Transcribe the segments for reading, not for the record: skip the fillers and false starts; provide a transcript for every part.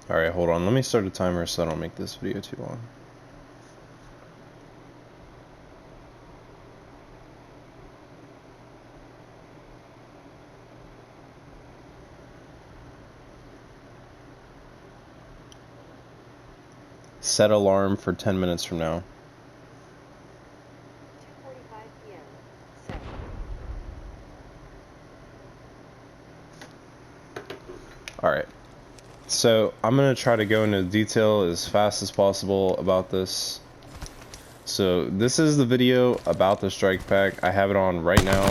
Alright, hold on. Let me start a timer so I don't make this video too long. Set alarm for 10 minutes from now. 2:45 p.m. Set. Alright. So, I'm going to try to go into detail as fast as possible about this. So, this is the video about the strike pack. I have it on right now.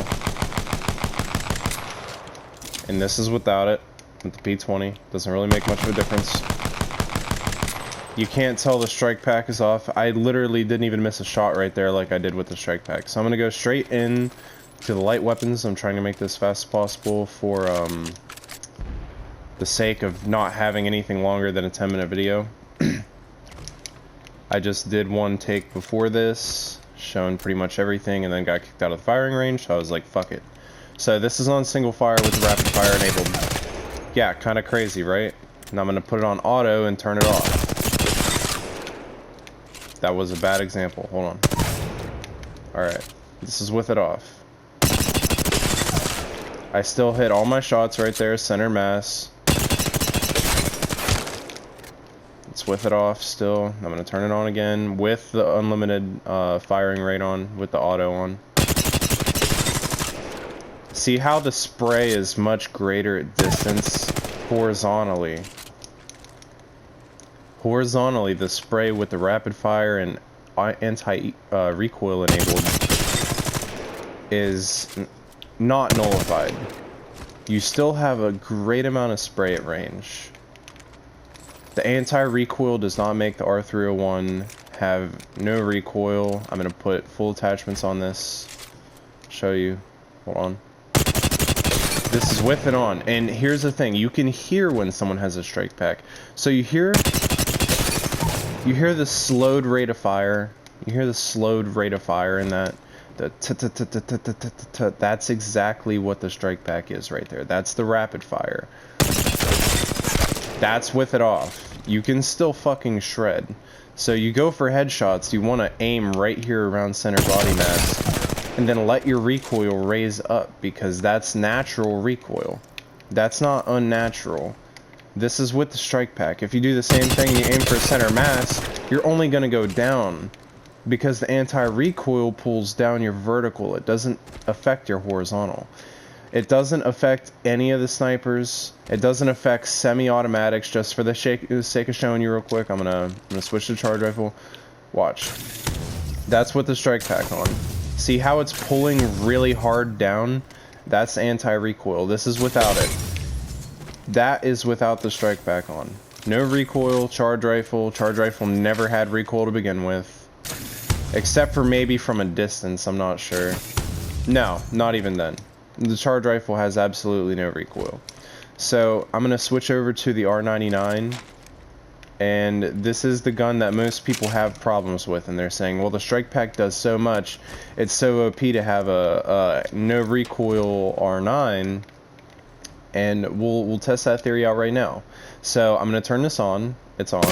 And this is without it, with the P20. Doesn't really make much of a difference. You can't tell the strike pack is off. I literally didn't even miss a shot right there like I did with the strike pack. So I'm going to go straight in to the light weapons. I'm trying to make this fast as possible for the sake of not having anything longer than a 10-minute video. I just did one take before this, showing pretty much everything, and then got kicked out of the firing range, so I was like, fuck it. So this is on single fire with the rapid fire enabled. Yeah, kind of crazy, right? And I'm going to put it on auto and turn it off. That was a bad example. Hold on. Alright. This is with it off. I still hit all my shots right there, center mass. It's with it off still. I'm going to turn it on again with the unlimited firing rate on, with the auto on. See how the spray is much greater at distance horizontally. Horizontally, the spray with the rapid fire and anti-recoil enabled is not nullified. You still have a great amount of spray at range. The anti-recoil does not make the R301 have no recoil. I'm going to put full attachments on this. Show you. Hold on. This is with it on. And here's the thing. You can hear when someone has a strike pack. So you hear the slowed rate of fire. You hear the slowed rate of fire in that. That's exactly what the strike pack is right there. That's the rapid fire. That's with it off. You can still fucking shred. So you go for headshots, you want to aim right here around center body mass, and then let your recoil raise up, because that's natural recoil. That's not unnatural. This is with the strike pack. If you do the same thing and you aim for center mass, you're only going to go down, because the anti-recoil pulls down your vertical. It doesn't affect your horizontal. It doesn't affect any of the snipers. It doesn't affect semi-automatics. Just for the sake of showing you real quick, I'm gonna switch to charge rifle. Watch. That's with the strike pack on. See how it's pulling really hard down? That's anti-recoil. This is without it. That is without the strike pack on. No recoil, charge rifle. Charge rifle never had recoil to begin with. Except for maybe from a distance, I'm not sure. No, not even then. The charge rifle has absolutely no recoil. So I'm going to switch over to the R99. And this is the gun that most people have problems with. And they're saying, well, the strike pack does so much. It's so OP to have a no recoil R9. And we'll test that theory out right now. So I'm going to turn this on. It's on.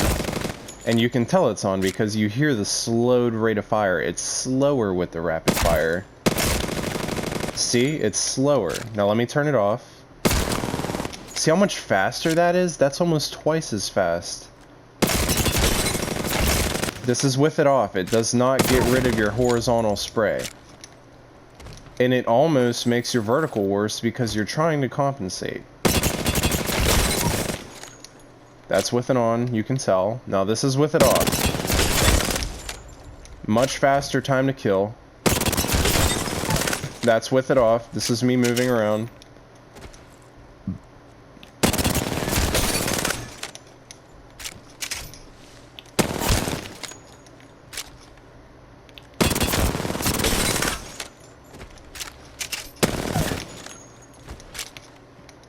And you can tell it's on because you hear the slowed rate of fire. It's slower with the rapid fire. See? It's slower. Now let me turn it off. See how much faster that is? That's almost twice as fast. This is with it off. It does not get rid of your horizontal spray. And it almost makes your vertical worse because you're trying to compensate. That's with it on, you can tell. Now this is with it off. Much faster time to kill. That's with it off. This is me moving around.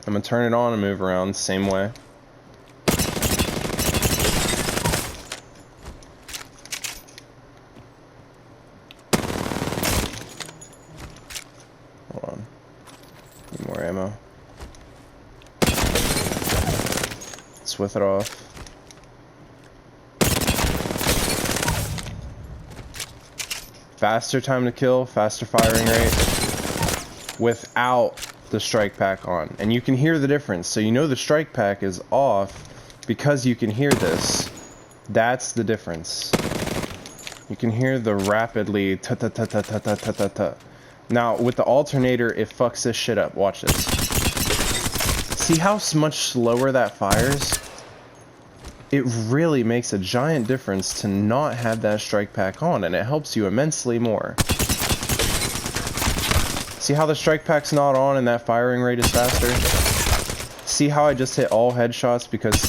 I'm gonna turn it on and move around the same way. Hold on. Need more ammo. Let's with it off. Faster time to kill, faster firing rate, without the strike pack on. And you can hear the difference. So you know the strike pack is off because you can hear this. That's the difference. You can hear the rapidly ta-ta-ta-ta-ta-ta-ta-ta. Now, with the alternator, it fucks this shit up. Watch this. See how much slower that fires? It really makes a giant difference to not have that strike pack on, and it helps you immensely more. See how the strike pack's not on and that firing rate is faster? See how I just hit all headshots because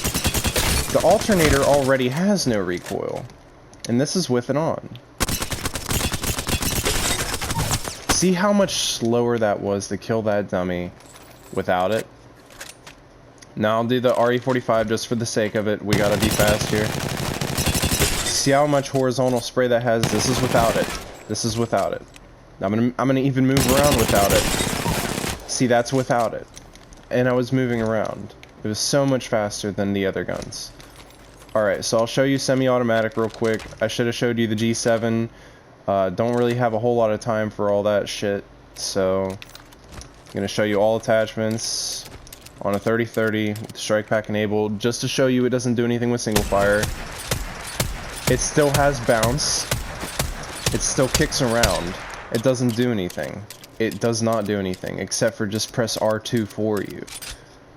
the alternator already has no recoil, and this is with it on. See how much slower that was to kill that dummy without it? Now I'll do the RE45 just for the sake of it. We gotta be fast here. See how much horizontal spray that has? This is without it. This is without it. I'm gonna even move around without it. See, that's without it. And I was moving around. It was so much faster than the other guns. Alright, so I'll show you semi-automatic real quick. I should have showed you the G7. Don't really have a whole lot of time for all that shit. So, I'm gonna show you all attachments on a 30-30 with strike pack enabled, just to show you it doesn't do anything with single fire. It still has bounce. It still kicks around. It doesn't do anything. It does not do anything except for just press R2 for you.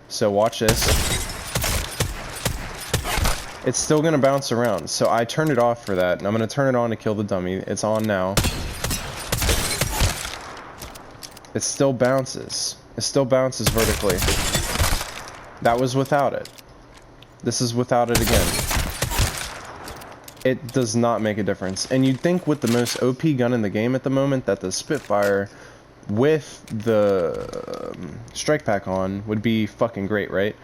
So watch this. It's still gonna bounce around. So I turned it off for that, and I'm gonna turn it on to kill the dummy. It's on now. It still bounces. It still bounces vertically. That was without it. This is without it again. It does not make a difference. And you'd think with the most OP gun in the game at the moment that the Spitfire with the strike pack on would be fucking great, right?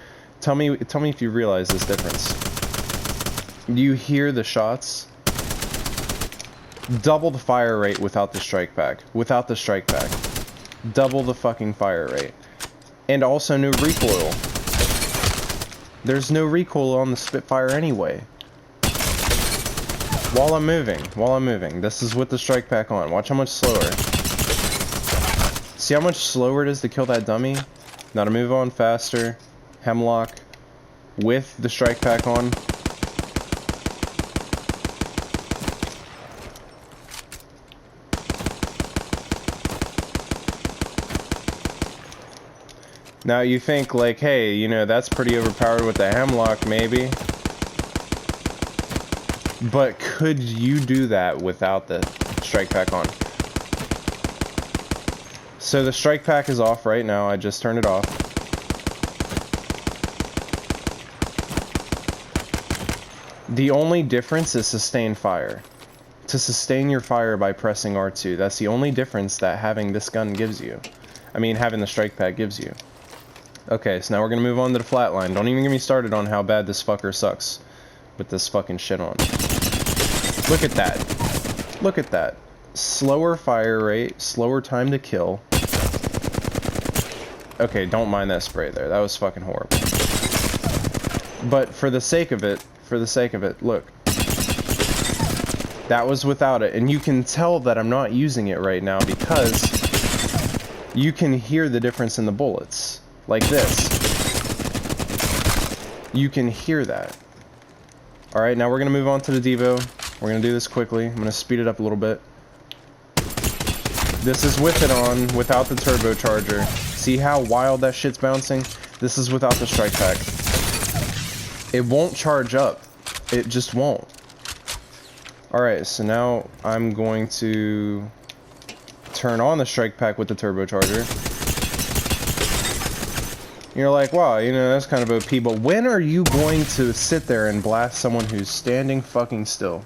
Tell me if you realize this difference. Do you hear the shots? Double the fire rate without the strike pack. Without the strike pack. Double the fucking fire rate. And also no recoil. There's no recoil on the Spitfire anyway. While I'm moving. This is with the strike pack on. Watch how much slower. See how much slower it is to kill that dummy? Now to move on faster. Hemlock. With the strike pack on. Now you think like, hey, you know, that's pretty overpowered with the Hemlock, maybe. But could you do that without the strike pack on? So the strike pack is off right now. I just turned it off. The only difference is sustained fire. To sustain your fire by pressing R2. That's the only difference that having this gun gives you. I mean, having the strike pack gives you. Okay, so now we're gonna move on to the flatline. Don't even get me started on how bad this fucker sucks with this fucking shit on. Look at that. Look at that. Slower fire rate, slower time to kill. Okay, don't mind that spray there. That was fucking horrible. But for the sake of it, look. That was without it. And you can tell that I'm not using it right now because you can hear the difference in the bullets. Like this. You can hear that. Alright, now we're going to move on to the Devo. We're going to do this quickly. I'm going to speed it up a little bit. This is with it on, without the turbocharger. See how wild that shit's bouncing? This is without the strike pack. It won't charge up. It just won't. Alright, so now I'm going to turn on the strike pack with the turbocharger. You're like, wow, you know, that's kind of OP, but when are you going to sit there and blast someone who's standing fucking still?